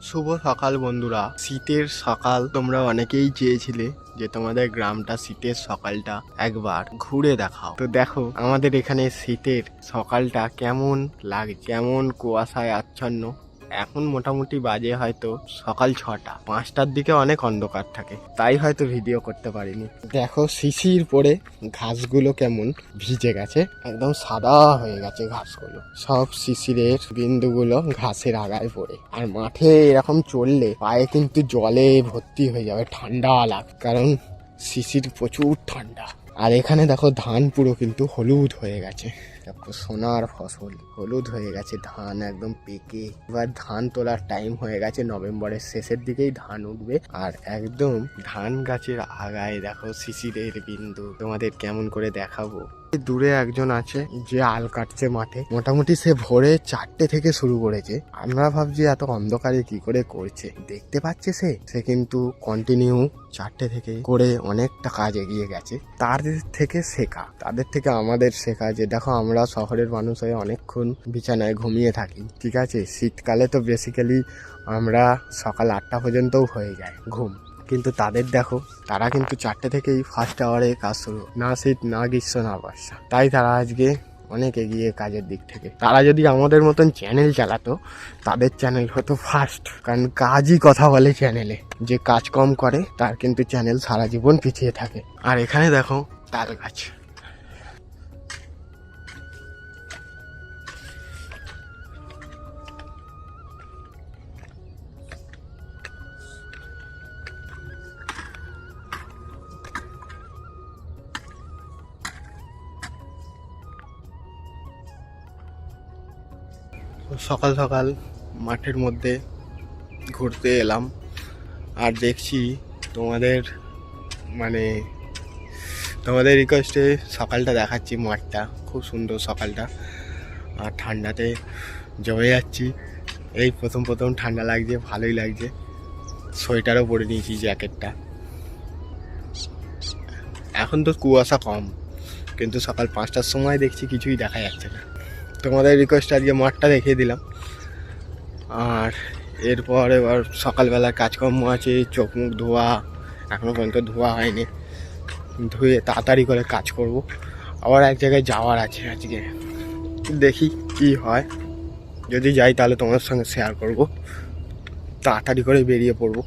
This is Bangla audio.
শুভ সকাল বন্ধুরা। শীতের সকাল তোমরা অনেকেই চেয়েছিলে যে তোমাদের গ্রামটা শীতের সকালটা একবার ঘুরে দেখাও। তো দেখো আমাদের এখানে শীতের সকালটা কেমন লাগে, কেমন কুয়াশায় আচ্ছন্ন। এখন মোটামুটি বাজে হয়তো সকাল 6টা, 5টার দিকে অনেক অন্ধকার থাকে, তাই হয়তো ভিডিও করতে পারিনি। দেখো শিশির পরে ঘাসগুলো কেমন ভিজে গেছে, একদম সাদা হয়ে গেছে ঘাসগুলো, সব শিশিরের বিন্দুগুলো ঘাসের আগায় পড়ে। আর মাঠে এরকম চললে পায়ে কিন্তু জলে ভর্তি হয়ে যাবে, ঠান্ডা লাগে, কারণ শিশির প্রচুর ঠান্ডা। আর এখানে দেখো ধান পুরো কিন্তু হলুদ হয়ে গেছে, দেখো সোনার ফসল হলুদ হয়ে গেছে, ধান একদম পেকে। এবার ধান তোলার টাইম হয়ে গেছে, নভেম্বরের শেষের দিকেই ধান উঠবে। আর একদম ধান গাছের আগায় দেখো শিশিরের বিন্দু, তোমাদের কেমন করে দেখাবো। দূরে একজন আছে যে আল কাটছে মাঠে, মোটামুটি সে ভোরে 4টে থেকে শুরু করেছে। আমরা ভাবছি এত অন্ধকারে কি করে করছে, দেখতে পাচ্ছে সে কিন্তু কন্টিনিউ 4টে থেকে করে অনেকটা কাজ এগিয়ে গেছে। তাদের থেকে শেখা, তাদের থেকে আমাদের শেখা যে দেখো আমরা শহরের মানুষ হয়ে অনেকক্ষণ বিছানায় ঘুমিয়ে থাকি, ঠিক আছে। শীতকালে তো বেসিক্যালি আমরা সকাল 8টা পর্যন্তও হয়ে যায় ঘুম, কিন্তু তাদের দেখো তারা কিন্তু 4টে থেকেই ফার্স্ট আওয়ারে কাজ শুরু, না শীত না গ্রীষ্ম না বর্ষা। তাই তারা আজকে অনেক এগিয়ে কাজের দিক থেকে। তারা যদি আমাদের মতন চ্যানেল চালাতো, তাদের চ্যানেল হতো ফার্স্ট, কারণ কাজই কথা বলে চ্যানেলে। যে কাজ কম করে তার কিন্তু চ্যানেল সারা জীবন পিছিয়ে থাকে। আর এখানে দেখো তাল গাছ, সকাল সকাল মাঠের মধ্যে ঘুরতে এলাম। আর দেখছি তোমাদের তোমাদের রিকোয়েস্টে সকালটা দেখাচ্ছি, মাঠটা খুব সুন্দর সকালটা। আর ঠান্ডাতে জমে যাচ্ছি, এই প্রথম ঠান্ডা লাগছে, ভালোই লাগছে। সোয়েটারও পরে নিয়েছি, জ্যাকেটটা। এখন তো কুয়াশা কম, কিন্তু সকাল 5টার সময় দেখছি কিছুই দেখা যাচ্ছে না। তোমাদের রিকোয়েস্টে আজকে মাঠটা দেখিয়ে দিলাম। আর এরপর এবার সকালবেলার কাজকর্ম আছে, চোখ মুখ ধোয়া, এখনও পর্যন্ত ধোয়া হয়নি, ধুয়ে তাড়াতাড়ি করে কাজ করব। আবার এক জায়গায় যাওয়ার আছে আজকে, দেখি কি হয়। যদি যাই তাহলে তোমার সঙ্গে শেয়ার করব, তাড়াতাড়ি করে বেরিয়ে পড়বো।